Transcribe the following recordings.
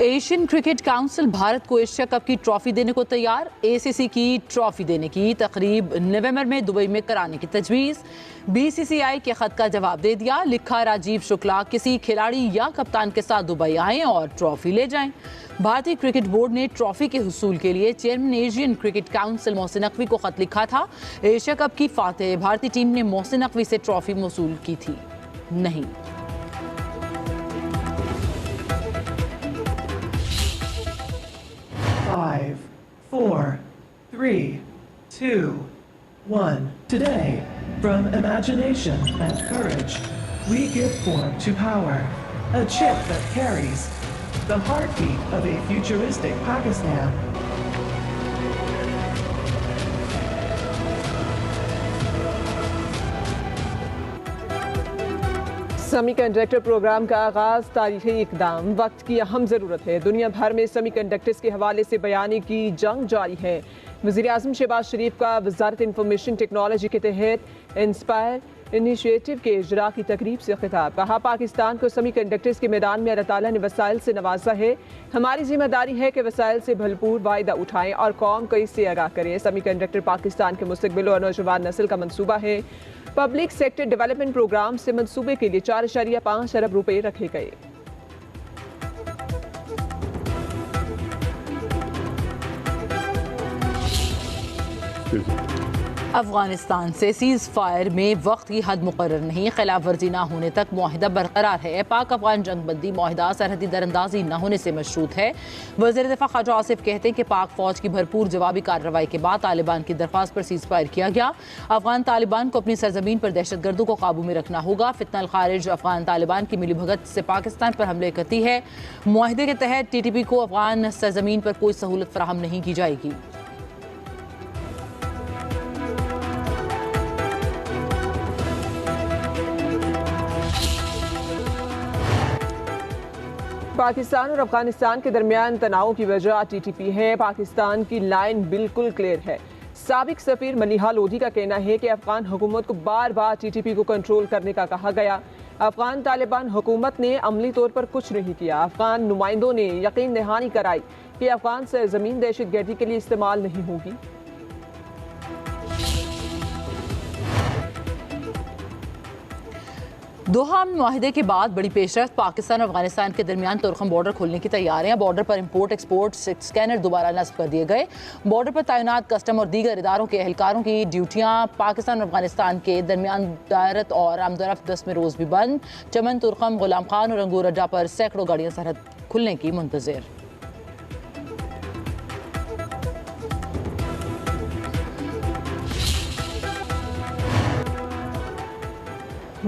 Asian cricket council Bharat को Asia cup की trophy देने को तैयार। एसीसी की ट्रॉफी देने की तकरीब नवंबर में दुबई में कराने की तजवीज़। बीसीसीआई के खत का जवाब दे दिया। लिखा, राजीव शुक्ला किसी खिलाड़ी या कप्तान के साथ दुबई आएं और ट्रॉफी ले जाएं। भारतीय क्रिकेट बोर्ड ने ट्रॉफी के हुसूल के लिए chairman Asian cricket council Mohsin Naqvi को खत लिखा था। एशिया कप की फातेह भारतीय टीम ने मोहसिन नकवी से ट्रॉफी मौसूल की थी नहीं। Five, four, three, two, one. Today, from imagination and courage, we give form to power. A chip that carries the heartbeat of a futuristic Pakistan. Semiconductor program का आगाज तारीखी इकदाम वक्त की अहम ज़रूरत है। दुनिया भर में सेमीकंडक्टर्स के हवाले से बयानी की जंग जारी है। वज़ीर आज़म शहबाज शरीफ का वज़ारत इंफॉर्मेशन टेक्नोलॉजी के तहत इंस्पायर इनिशिएटिव के इजरा की तकरीब से खिताब। कहा, पाकिस्तान को सेमीकंडक्टर्स के मैदान में अल्लाह ताला ने वसाइल से नवाजा है। हमारी जिम्मेदारी है कि वसाइल से भरपूर फ़ायदा उठाएं और कौम को इससे आगाह करें। सेमीकंडक्टर पाकिस्तान के मुस्तकबिल और नौजवान नस्ल का मंसूबा है। पब्लिक सेक्टर डेवलपमेंट प्रोग्राम से मंसूबे के लिए 4.5 अरब रुपए रखे गए। अफगानिस्तान से सीज़ फायर में वक्त की हद मुकर्रर नहीं। खिलाफ वर्जी न होने तक मुआहिदा बरकरार है। पाक अफगान जंगबंदी मुआहिदा सरहदी दरअंदाजी न होने से मशरूत है। वज़ीर दिफा ख्वाजा आसिफ कहते हैं कि पाक फौज की भरपूर जवाबी कार्रवाई के बाद तालिबान की दरख्वास्त पर सीज़ फायर किया गया। अफगान तालिबान को अपनी सरजमीन पर दहशतगर्दों को काबू में रखना होगा। फितना खारिज अफगान तालिबान की मिलीभगत से पाकिस्तान पर हमले करती है। मुआहिदे के तहत TTP को अफगान सरजमीन पर कोई सहूलत फराहम नहीं की जाएगी। पाकिस्तान और अफगानिस्तान के दरमियान तनाव की वजह TTP है। पाकिस्तान की लाइन बिल्कुल क्लियर है। साबिक सफीर मलिहा लोधी का कहना है कि अफगान हुकूमत को बार बार TTP को कंट्रोल करने का कहा गया। अफगान तालिबान हुकूमत ने अमली तौर पर कुछ नहीं किया। अफगान नुमाइंदों ने यकीन दहानी कराई कि अफगान सरजमीन दहशतगर्दी के लिए इस्तेमाल नहीं होगी। दोहा मुआहिदे के बाद बड़ी पेशरफ्त। पाकिस्तान और अफगानिस्तान के दरमियान तुर्खम बॉर्डर खोलने की तैयारियां। बॉर्डर पर इंपोर्ट एक्सपोर्ट स्कैनर दोबारा नस्ब कर दिए गए। बॉर्डर पर तैनात कस्टम और दीगर इदारों के एहलकारों की ड्यूटियां पाकिस्तान और अफगानिस्तान के दरमियान दायरत और आमदरफ्त 10 में रोज़ भी बंद। चमन, तुर्खम, गुलाम खान और अंगूर अड्डा पर सैकड़ों गाड़ियां सरहद खुलने की मुंतज़िर।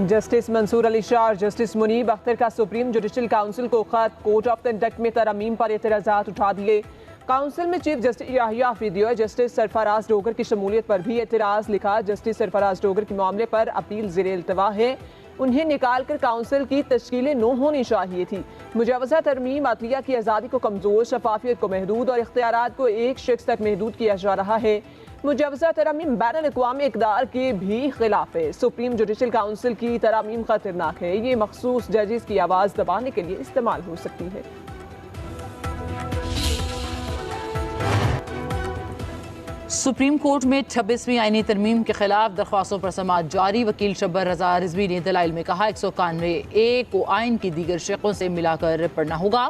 जस्टिस मंसूर अली शाह और जस्टिस मुनीब अख्तर का सुप्रीम जुडिशल काउंसिल को खत। कोड ऑफ कंडक्ट में तरमीम पर एतराज़ात उठा दिए। काउंसिल में चीफ जस्टिस याहिया आफरीदी और जस्टिस सरफराज डोगर की शमूलियत पर भी एतराज़। लिखा, जस्टिस सरफराज डोगर के मामले पर अपील ज़ेरे इल्तवा है। उन्हें निकाल कर काउंसिल की तश्कील न होनी चाहिए थी। मुजवज़ा तरमीम अदलिया की आज़ादी को कमज़ोर, शफाफियत को महदूद और इख्तियारात को एक शख्स तक महदूद किया जा रहा है। मुजवज़ा तरमीम बैनुल अक़वामी इक़दार के भी खिलाफ है। सुप्रीम जुडिशल काउंसिल की तरमीम खतरनाक है। ये मखसूस जजेस की आवाज़ दबाने के लिए इस्तेमाल हो सकती है। सुप्रीम कोर्ट में 26वीं आईनी तरमीम के खिलाफ दरख्वास्तों पर समाअत जारी। वकील शब्बर रजा रिजवी ने दलाइल में कहा, 191A को आइन की दीगर शक़ों से मिलाकर पढ़ना होगा।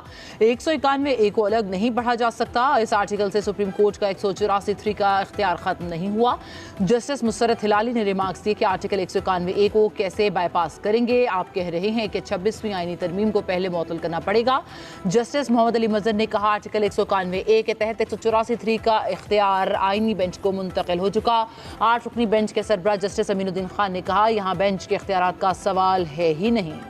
191A को अलग नहीं पढ़ा जा सकता। इस आर्टिकल से सुप्रीम कोर्ट का 184(3) का इख्तियार खत्म नहीं हुआ। जस्टिस मुसरत हिलाली ने रिमार्क्स दिए कि आर्टिकल 191A को कैसे बाईपास करेंगे। आप कह रहे हैं कि 26वीं आईनी तरमीम को पहले मुअत्तल करना पड़ेगा। जस्टिस मोहम्मद अली मजहर ने कहा, आर्टिकल 191A के तहत 184(3) का इख्तियार आईनी बेंच को मुंतकिल हो चुका। 8 रुकनी बेंच के सरबराह जस्टिस अमीनुद्दीन खान ने कहा, यहां बेंच के इख्तियारात का सवाल है ही नहीं।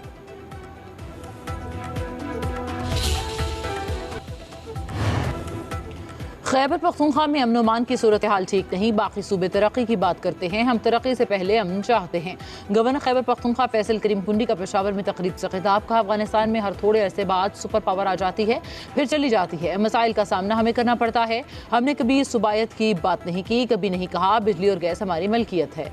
खैबर पख्तूनख्वा में अमन अमान की सूरत हाल ठीक नहीं। बाकी सूबे तरक्की की बात करते हैं, हम तरक्की से पहले अमन चाहते हैं। गवर्नर खैबर पख्तूनख्वा फैसल करीम कुंडी का पेशावर में तकरीब से खिताब। कहा, अफगानिस्तान में हर थोड़े अरसे बाद सुपर पावर आ जाती है, फिर चली जाती है। मसाइल का सामना हमें करना पड़ता है। हमने कभी सूबायत की बात नहीं की, कभी नहीं कहा बिजली और गैस हमारी मलकियत है।